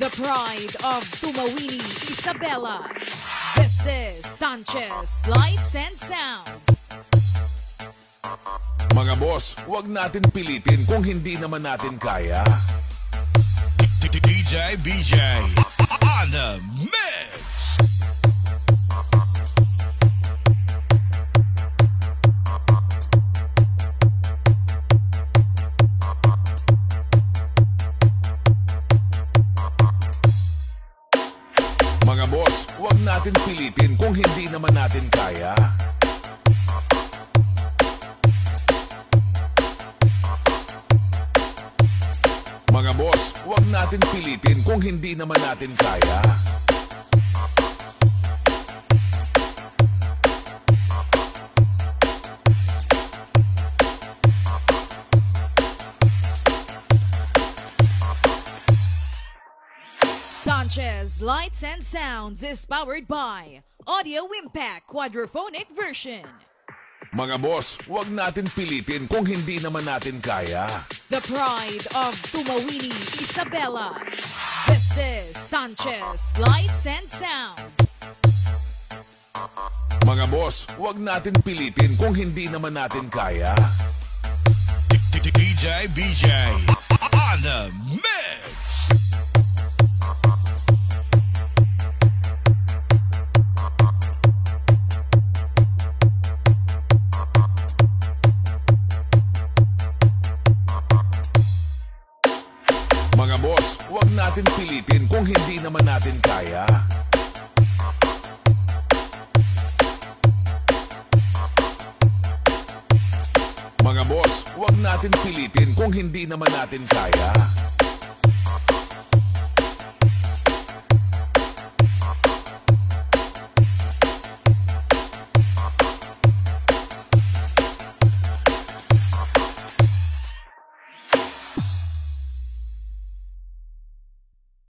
The pride of Tumawini, Isabela. This is Sanchez Lights and Sounds. Mga boss, huwag natin pilitin kung hindi naman natin kaya. DJ BJ on the mix. Mga boss, huwag natin pilitin kung hindi naman natin kaya. Mga boss, huwag natin pilitin kung hindi naman natin kaya. Sanchez Lights and Sounds is powered by Audio Impact Quadraphonic Version. Mga boss, huwag natin pilitin kung hindi naman natin kaya. The pride of Tumawini, Isabela. This is Sanchez Lights and Sounds. Mga boss, huwag natin pilitin kung hindi naman natin kaya. DJ BJ on the mix. Mga boss, huwag natin pilitin kung hindi naman natin kaya. Mga boss, huwag natin pilitin kung hindi naman natin kaya.